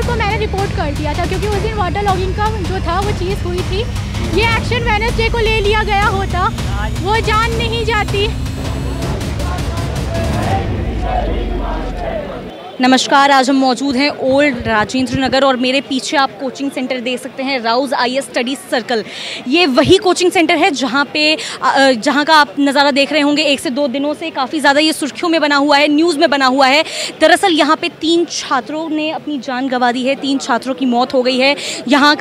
को मैंने रिपोर्ट कर दिया था क्योंकि उस दिन वाटर लॉगिंग का जो था वो चीज़ हुई थी। ये एक्शन वेडनेसडे को ले लिया गया होता, वो जान नहीं जाती। नमस्कार, आज हम मौजूद हैं ओल्ड राजेंद्र नगर और मेरे पीछे आप कोचिंग सेंटर देख सकते हैं, राउज़ IAS स्टडी सर्कल। ये वही कोचिंग सेंटर है जहाँ का आप नज़ारा देख रहे होंगे। 1 से 2 दिनों से काफ़ी ज़्यादा ये सुर्खियों में बना हुआ है, न्यूज़ में बना हुआ है। दरअसल यहाँ पे 3 छात्रों ने अपनी जान गंवा दी है, 3 छात्रों की मौत हो गई है। यहाँ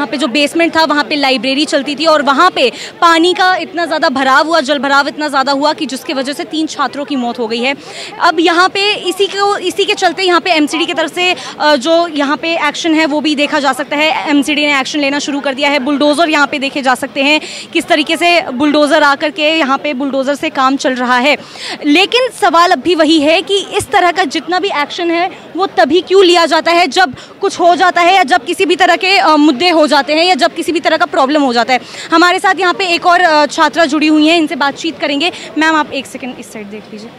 पे जो बेसमेंट था वहाँ पे लाइब्रेरी चलती थी और वहाँ पे पानी का इतना ज़्यादा भराव हुआ, जल भराव इतना ज़्यादा हुआ कि जिसकी वजह से 3 छात्रों की मौत हो गई है। अब यहाँ पे इसी के चलते यहाँ पे MCD की तरफ से जो यहाँ पे एक्शन है वो भी देखा जा सकता है। MCD ने एक्शन लेना शुरू कर दिया है। बुलडोज़र यहाँ पे देखे जा सकते हैं किस तरीके से बुलडोज़र आकर के यहाँ पे बुलडोज़र से काम चल रहा है। लेकिन सवाल अब भी वही है कि इस तरह का जितना भी एक्शन है वो तभी क्यों लिया जाता है जब कुछ हो जाता है या जब किसी भी तरह के मुद्दे हो जाते हैं या जब किसी भी तरह का प्रॉब्लम हो जाता है। हमारे साथ यहाँ पे एक और छात्रा जुड़ी हुई हैं, इनसे बातचीत करेंगे। मैम आप 1 सेकेंड इस साइड देख लीजिए।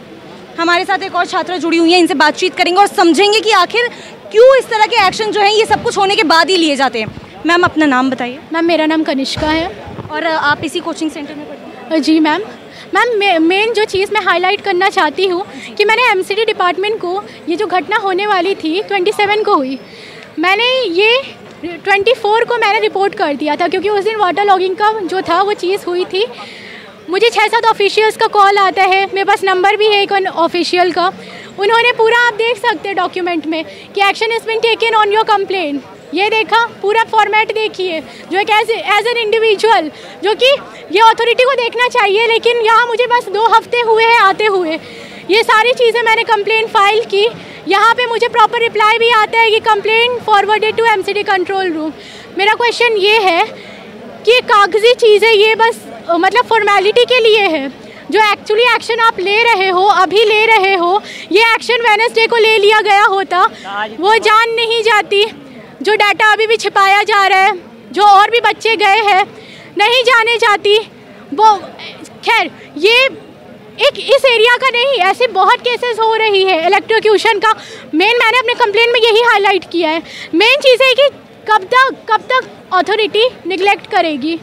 हमारे साथ एक और छात्रा जुड़ी हुई है, इनसे बातचीत करेंगे और समझेंगे कि आखिर क्यों इस तरह के एक्शन जो हैं ये सब कुछ होने के बाद ही लिए जाते हैं। मैम अपना नाम बताइए। मैम मेरा नाम कनिष्का है और आप इसी कोचिंग सेंटर में पढ़ती हैं? जी मैम। मेन जो चीज़ मैं हाईलाइट करना चाहती हूँ कि मैंने MCD डिपार्टमेंट को ये जो घटना होने वाली थी 27 को हुई, मैंने ये 24 को मैंने रिपोर्ट कर दिया था क्योंकि उस दिन वाटर लॉगिंग का जो था वो चीज़ हुई थी। मुझे 6-7 ऑफिशियल्स का कॉल आता है, मेरे पास नंबर भी है एक ऑफिशियल का। उन्होंने पूरा, आप देख सकते हैं डॉक्यूमेंट में कि action is been taken on your complain. ये देखा, पूरा फॉर्मेट देखिए, जो एक एज एन इंडिविजुअल, जो कि ये अथॉरिटी को देखना चाहिए। लेकिन यहाँ मुझे बस 2 हफ्ते हुए हैं आते हुए। ये सारी चीज़ें मैंने कंप्लेन फाइल की, यहाँ पे मुझे प्रॉपर रिप्लाई भी आता है कि complain forwarded to MCD control room. मेरा क्वेश्चन ये है कि कागजी चीज़ें ये बस मतलब फॉर्मेलिटी के लिए है, जो एक्चुअली एक्शन आप ले रहे हो, अभी ले रहे हो, ये एक्शन वेडनेसडे को ले लिया गया होता, वो जान नहीं जाती। जो डाटा अभी भी छिपाया जा रहा है, जो और भी बच्चे गए हैं, नहीं जाने जाती वो। खैर ये एक इस एरिया का नहीं, ऐसे बहुत केसेस हो रही है इलेक्ट्रोक्यूशन का। मैंने अपने कंप्लेन में यही हाईलाइट किया है। मेन चीज़ है कि कब तक अथॉरिटी निगलेक्ट करेगी।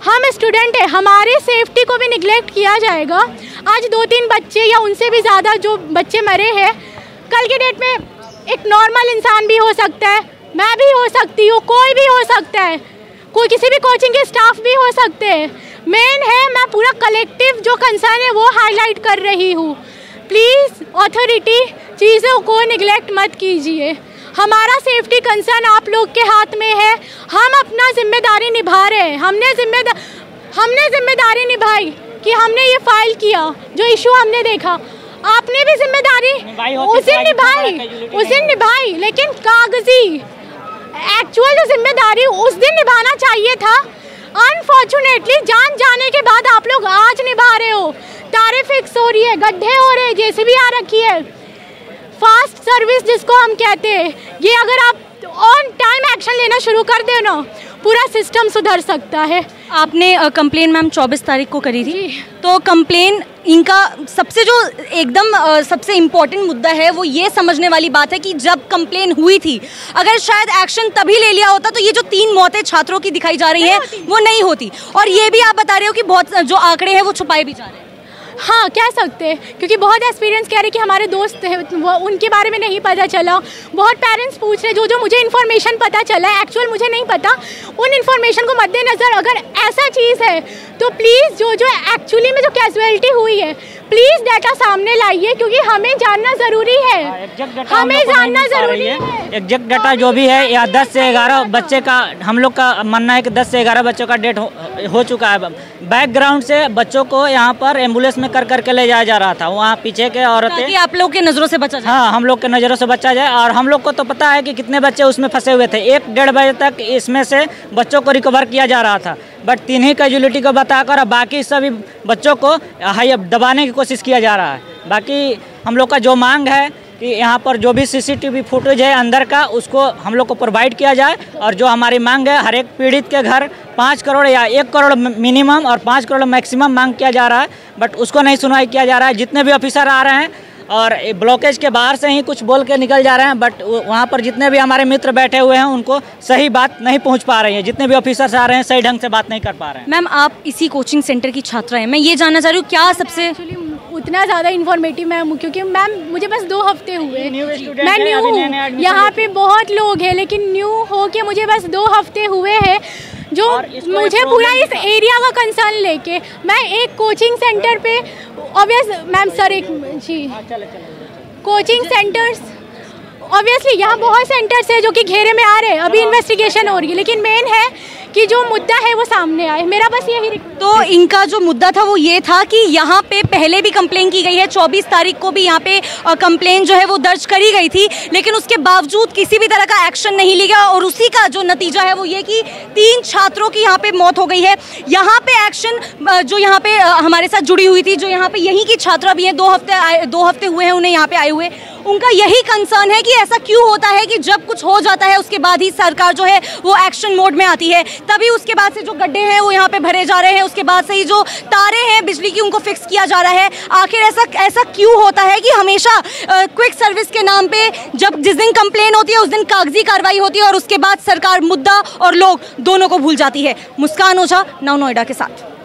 हम स्टूडेंट हैं, हमारे सेफ्टी को भी निगलेक्ट किया जाएगा। आज 2-3 बच्चे या उनसे भी ज़्यादा जो बच्चे मरे हैं, कल के डेट में एक नॉर्मल इंसान भी हो सकता है, मैं भी हो सकती हूँ, कोई भी हो सकता है, कोई किसी भी कोचिंग के स्टाफ भी हो सकते हैं। मेन है मैं पूरा कलेक्टिव जो कंसर्न है वो हाईलाइट कर रही हूँ। प्लीज़ ऑथोरिटी चीज़ों को निगलेक्ट मत कीजिए। हमारा सेफ्टी कंसर्न आप लोग के हाथ में है। हम अपना जिम्मेदारी निभा रहे हैं। हमने जिम्मेदारी निभाई कि हमने ये फाइल किया, जो इशू हमने देखा। आपने भी जिम्मेदारी उस दिन निभाई, लेकिन कागजी एक्चुअल जो जिम्मेदारी उस दिन निभाना चाहिए था, अनफॉर्चुनेटली जान जाने के बाद आप लोग आज निभा रहे हो। तारे फिक्स हो रही है, गड्ढे हो रहे हैं, JCB आ रखी है। फास्ट सर्विस जिसको हम कहते हैं, ये अगर आप ऑन टाइम एक्शन लेना शुरू कर दे ना, पूरा सिस्टम सुधर सकता है। आपने कंप्लेन मैम 24 तारीख को करी थी, तो कंप्लेन इनका सबसे इम्पोर्टेंट मुद्दा है वो ये समझने वाली बात है कि जब कंप्लेन हुई थी, अगर शायद एक्शन तभी ले लिया होता तो ये जो 3 मौतें छात्रों की दिखाई जा रही हैं वो नहीं होती। और ये भी आप बता रहे हो कि बहुत जो आंकड़े हैं वो छुपाए भी जा रहे हैं। हाँ, कह सकते हैं, क्योंकि बहुत एक्सपीरियंस कह रहे कि हमारे दोस्त हैं, वो उनके बारे में नहीं पता चला। बहुत पेरेंट्स पूछ रहे, जो मुझे इन्फॉर्मेशन पता चला है, एक्चुअल मुझे नहीं पता, उन इन्फॉर्मेशन को मद्देनज़र अगर ऐसा चीज़ है तो प्लीज़ जो एक्चुअली में जो कैजुअलिटी हुई है, प्लीज़ डाटा सामने लाइए, क्योंकि हमें जानना ज़रूरी है। हमें जानना ज़रूरी है। एग्जैक्ट डाटा जो भी है, या 10 से 11 बच्चे का, हम लोग का मानना है कि 10 से 11 बच्चों का डेथ हो चुका है। बैकग्राउंड से बच्चों को यहाँ पर एम्बुलेंस में कर करके ले जाया जा रहा था, वहाँ पीछे के औरतें, आप लोग के नज़रों से बचा जाए। हाँ, हम लोग के नज़रों से बचा जाए। और हम लोग को तो पता है कि कितने बच्चे उसमें फंसे हुए थे। 1-1.5 बजे तक इसमें से बच्चों को रिकवर किया जा रहा था, बट 3 ही कैजुअलिटी को बताकर बाकी सभी बच्चों को दबाने की कोशिश किया जा रहा है। बाकी हम लोग का जो मांग है कि यहाँ पर जो भी CCTV फुटेज है अंदर का उसको हम लोग को प्रोवाइड किया जाए, और जो हमारी मांग है हर एक पीड़ित के घर 5 करोड़ या 1 करोड़ मिनिमम और 5 करोड़ मैक्सिमम मांग किया जा रहा है, बट उसको नहीं सुनवाई किया जा रहा है। जितने भी ऑफिसर आ रहे हैं और ब्लॉकेज के बाहर से ही कुछ बोल के निकल जा रहे हैं, बट वहाँ पर जितने भी हमारे मित्र बैठे हुए हैं उनको सही बात नहीं पहुँच पा रही है। जितने भी ऑफिसर्स आ रहे हैं सही ढंग से बात नहीं कर पा रहे हैं। मैम आप इसी कोचिंग सेंटर की छात्रा हैं, मैं ये जानना चाह रही हूँ क्या सबसे एक्चुअली उतना ज़्यादा इन्फॉर्मेटिव मैं हूँ क्योंकि मैम मुझे बस 2 हफ्ते हुए, मैं न्यू हूँ, यहाँ पे बहुत लोग हैं लेकिन न्यू हो के मुझे बस 2 हफ्ते हुए हैं। जो मुझे पूरा इस एरिया का कंसर्न लेके मैं एक कोचिंग सेंटर पे ऑब्वियस मैम सर एक जी कोचिंग सेंटर्स ऑब्वियसली यहाँ बहुत सेंटर्स है जो कि घेरे में आ रहे हैं, अभी इन्वेस्टिगेशन हो रही है, लेकिन मेन है कि जो मुद्दा है वो सामने आए। मेरा बस यही तो इनका जो मुद्दा था वो ये था कि यहाँ पे पहले भी कंप्लेन की गई है, 24 तारीख को भी यहाँ पे कंप्लेन जो है वो दर्ज करी गई थी, लेकिन उसके बावजूद किसी भी तरह का एक्शन नहीं लिया और उसी का जो नतीजा है वो ये कि 3 छात्रों की यहाँ पे मौत हो गई है। यहाँ पे एक्शन जो यहाँ पे हमारे साथ जुड़ी हुई थी, जो यहाँ पे यहीं की छात्रा भी है, 2 हफ्ते हुए हैं उन्हें यहाँ पे आए हुए, उनका यही कंसर्न है कि ऐसा क्यों होता है कि जब कुछ हो जाता है उसके बाद ही सरकार जो है वो एक्शन मोड में आती है, तभी उसके बाद से जो गड्ढे हैं वो यहाँ पे भरे जा रहे हैं, उसके बाद से ही जो तारे हैं बिजली की उनको फिक्स किया जा रहा है। आखिर ऐसा क्यों होता है कि हमेशा क्विक सर्विस के नाम पे जिस दिन कंप्लेन होती है उस दिन कागजी कार्रवाई होती है और उसके बाद सरकार मुद्दा और लोग दोनों को भूल जाती है। मुस्कान ओझा, नव नोएडा के साथ।